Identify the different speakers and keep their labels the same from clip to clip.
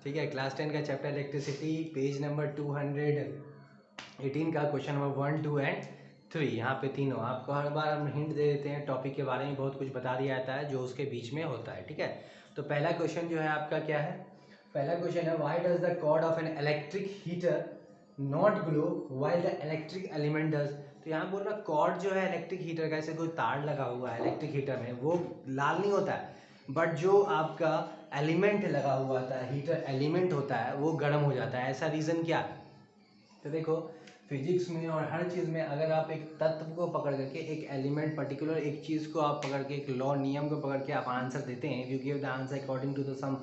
Speaker 1: ठीक है, क्लास 10 का चैप्टर इलेक्ट्रिसिटी, पेज नंबर 218 का क्वेश्चन नंबर 1, 2 एंड 3। यहाँ पे तीनों आपको हर बार हम हिंट दे देते हैं, टॉपिक के बारे में बहुत कुछ बता दिया जाता है जो उसके बीच में होता है। ठीक है, तो पहला क्वेश्चन जो है आपका क्या है, पहला क्वेश्चन है why does the cord of an electric heater not glow while the electric element does. तो यहाँ बोल रहा कॉर्ड जो है इलेक्ट्रिक हीटर का, ऐसे कोई तार लगा हुआ है इलेक्ट्रिक हीटर में, वो लाल नहीं होता है, बट जो आपका एलिमेंट लगा हुआ था, हीटर एलिमेंट होता है, वो गर्म हो जाता है। ऐसा रीज़न क्या है? तो देखो फिजिक्स में और हर चीज़ में अगर आप एक तत्व को पकड़ करके, एक एलिमेंट पर्टिकुलर एक चीज़ को आप पकड़ के, एक लॉ नियम को पकड़ के आप आंसर देते हैं, you give the answer according to the some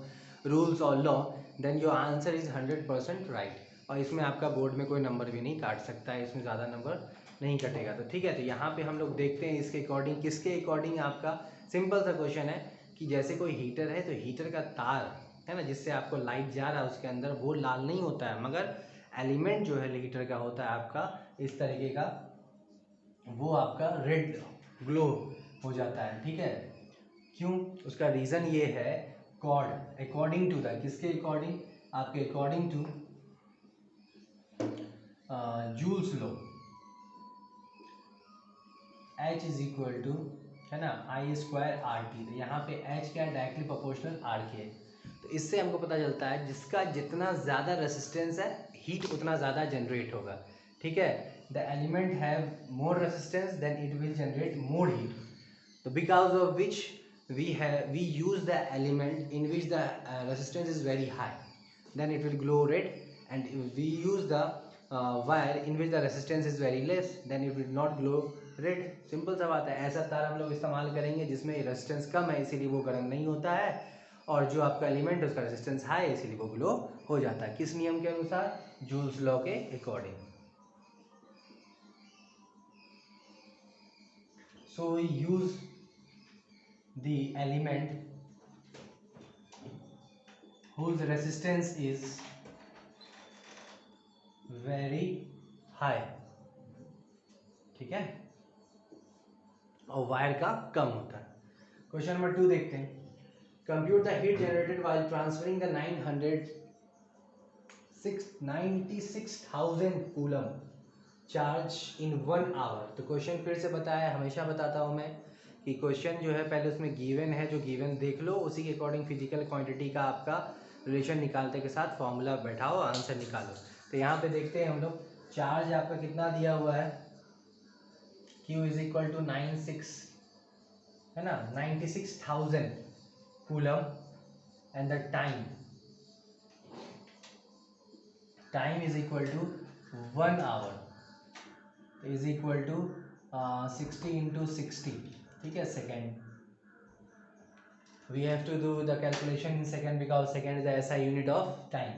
Speaker 1: rules और law, then your answer is 100% right. और इसमें आपका बोर्ड में कोई नंबर भी नहीं काट सकता है, इसमें ज़्यादा नंबर नहीं कटेगा। तो ठीक है, तो यहाँ पे हम लोग देखते हैं इसके अकॉर्डिंग, किसके अकॉर्डिंग। आपका सिंपल सा क्वेश्चन है कि जैसे कोई हीटर है, तो हीटर का तार है ना, जिससे आपको लाइट जा रहा है उसके अंदर, वो लाल नहीं होता है, मगर एलिमेंट जो है हीटर का होता है आपका इस तरीके का, वो आपका रेड ग्लो हो जाता है। ठीक है, क्यों? उसका रीज़न ये है, कॉर्ड अकॉर्डिंग टू द, किसके अकॉर्डिंग? आपके according to Joule's law, H is equal to, है ना, I²RT। तो यहाँ पे H क्या है? डायरेक्टली प्रोपोर्शनल R के है। तो इससे हमको पता चलता है जिसका जितना ज़्यादा रेसिस्टेंस है, हीट उतना ज़्यादा जनरेट होगा। ठीक है, the element have more resistance then it will generate more heat. तो because of which we use the element in which the resistance is very high, then it will glow red, and if we use the wire in which the resistance is very less, then it will not glow red। Simple सा बात है। ऐसा तार हम लोग इस्तेमाल करेंगे जिसमें रेजिस्टेंस कम है, इसीलिए वो गर्म नहीं होता है, और जो आपका एलिमेंट है उसका रेजिस्टेंस हाई है, इसीलिए वो ग्लो हो जाता है। किस नियम के अनुसार? जूल्स लॉ के according. So we use the element whose resistance is very high, ठीक है, और वायर का कम होता है। क्वेश्चन नंबर 2 देखते हैं। Compute the heat generated while transferring the 96,000 coulomb charge in 1 hour. तो क्वेश्चन फिर से बताया, हमेशा बताता हूँ मैं कि क्वेश्चन जो है पहले उसमें गिवन है, जो गिवन देख लो, उसी के अकॉर्डिंग फिजिकल क्वांटिटी का आपका रिलेशन निकालते के साथ फॉर्मूला बैठाओ, आंसर निकालो। तो यहाँ पे देखते हैं हम लोग, चार्ज आपका कितना दिया हुआ है, Q इज इक्वल टू 96, है ना, 96,000 coulomb, and the time is equal to 1 hour is equal to 60 into 60, ठीक है, second. We have to do the calculation in second because second is the SI unit of time,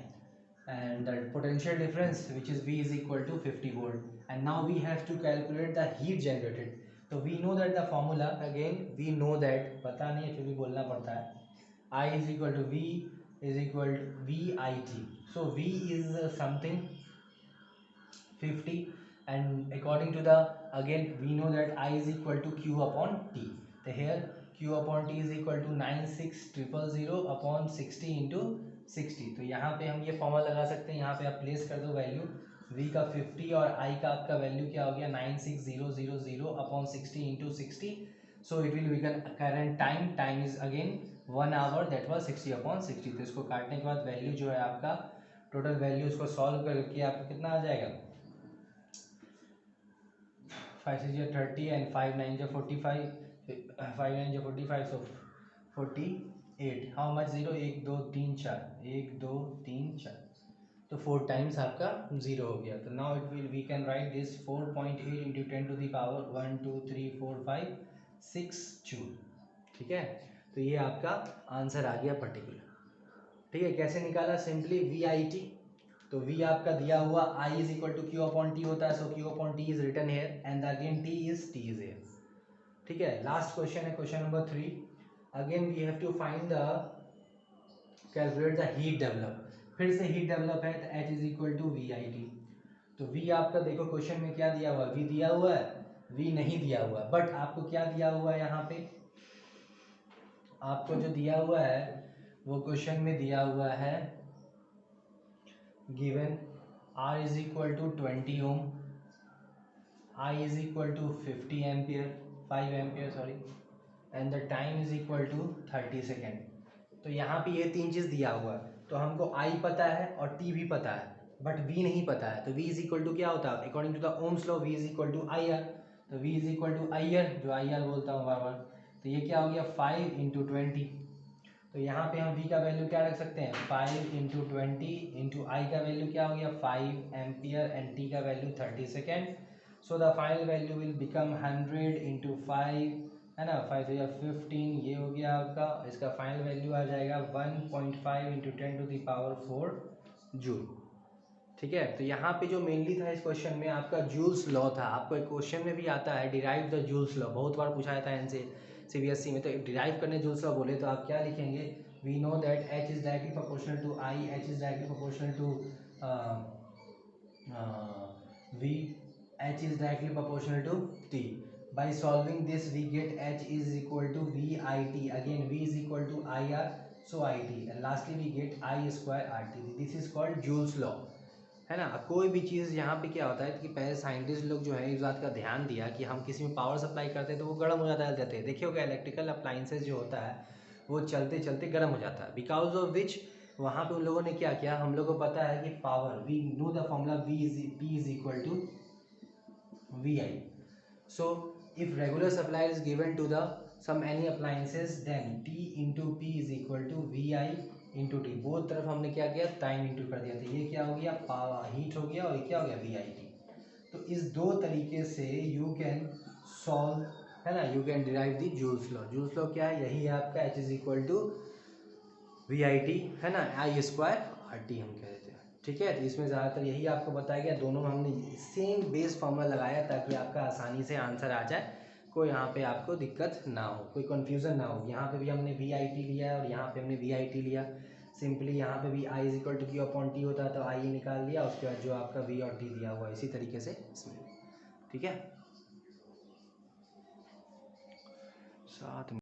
Speaker 1: and the potential difference which is V is equal to 50 volt, and now we have to calculate the heat generated. So we know that the formula, again we know that, पता नहीं है फिर भी बोलना पड़ता है, I is equal to V is equal to VIT. So V is something 50, and according to the, again we know that I is equal to Q upon T. So here Q upon T is equal to 96,000 upon 60 into 60। तो यहाँ पे हम ये formula लगा सकते हैं, यहाँ पे आप प्लेस कर दो वैल्यू, V का 50 और I का आपका वैल्यू क्या हो गया, 96,000 upon 60 into 60। So it will become current time is again 1 hour, that was 60 upon 60। तो इसको काटने के बाद वैल्यू जो है आपका, टोटल वैल्यू इसको सॉल्व करके आपको कितना आ जाएगा, 5 6 30 and 5 9 45, 5 9 45, so 48। How much zero, 1 2 3 4, 1 2 3 4, तो 4 टाइम्स आपका जीरो हो गया। तो now it will, we can write this 4.8 into 10 to the power 1 2 3 4 5 6 joule. ठीक है, तो ये आपका आंसर आ गया पर्टिकुलर। ठीक है, कैसे निकाला? Simply VIT। तो V आपका दिया हुआ I is equal to Q upon T होता है, so Q upon T is written here, and again T is here. ठीक है, लास्ट क्वेश्चन है question number 3। Again we have to find the, calculate the heat develop. फिर से heat develop है, तो H is equal to VIT। तो V आपका देखो क्वेश्चन में क्या दिया हुआ है, V दिया हुआ है, V नहीं दिया हुआ, बट आपको क्या दिया हुआ है, यहाँ पे आपको जो दिया हुआ है वो क्वेश्चन में दिया हुआ है given R is equal to 20 ohm, I is equal to 50 ampere 5 ampere sorry, and the time is equal to 30 second. तो यहाँ पे ये तीन चीज़ दिया हुआ है, तो हमको I पता है और T भी पता है, बट V नहीं पता है। तो V इज इक्वल टू क्या होता है, according to the Ohm's law V is equal to I R. तो V is equal to I R, जो आई आर बोलता हूँ बार बार। तो ये क्या हो गया 5 इंटू 20। तो यहाँ पे हम V का वैल्यू क्या रख सकते हैं, 5 इंटू 20 इंटू आई का वैल्यू क्या हो गया 5 एम्पियर एंड T का value 30 second. So the final value will become 100 into 5, है ना, 5 तो या 15, ये हो गया आपका। इसका फाइनल वैल्यू आ जाएगा 1.5 into 10 to the power 4 joule. ठीक है, तो यहाँ पे जो मेनली था इस क्वेश्चन में आपका जूल्स लॉ था। आपको एक क्वेश्चन में भी आता है डिराइव द जूल्स लॉ, बहुत बार पूछा जाता है इनसे CBSE में। तो डिराइव करने जूल्स लॉ बोले तो आप क्या लिखेंगे, we know that H is directly proportional to I, H is directly proportional to V, H is directly proportional to T. By solving this we get H is equal to VIT, again V is equal to IR, so IT, and lastly we get I square RT. This is called Joule's law, है ना। कोई भी चीज़ यहाँ पे क्या होता है कि पहले साइंटिस्ट लोग जो है इस बात का ध्यान दिया कि हम किसी में पावर सप्लाई करते हैं तो वो गर्म हो जाता है जलते। देखिए होगा इलेक्ट्रिकल अप्लाइंसेज जो होता है वो चलते चलते गर्म हो जाता है, बिकॉज ऑफ विच वहाँ पे उन लोगों ने क्या किया, हम लोगों को पता है कि power, we know the formula P is equal to VI. So if regular supply is given to the some any appliances, then T into P is equal to VI into T. Both तरफ हमने क्या किया, time into कर दिया। तो ये क्या हो गया, पावर हीट हो गया, और ये क्या हो गया VIT। तो इस दो तरीके से यू कैन सॉल्व, है ना, you can derive the Joule's law. Joule's law क्या है, यही है आपका H is equal to VIT, है ना, I स्क्वायर RT हम कह देते हैं। ठीक है, तो इसमें ज़्यादातर यही आपको बताया गया, दोनों में हमने सेम बेस फॉर्मूला लगाया ताकि आपका आसानी से आंसर आ जाए, कोई यहाँ पे आपको दिक्कत ना हो, कोई कन्फ्यूज़न ना हो। यहाँ पे भी हमने VIT लिया और यहाँ पे हमने VIT लिया। सिंपली यहाँ पे भी I is equal to Q upon T होता है तो I निकाल लिया, उसके बाद जो आपका V और T दिया हुआ इसी तरीके से इसमें। ठीक है, 7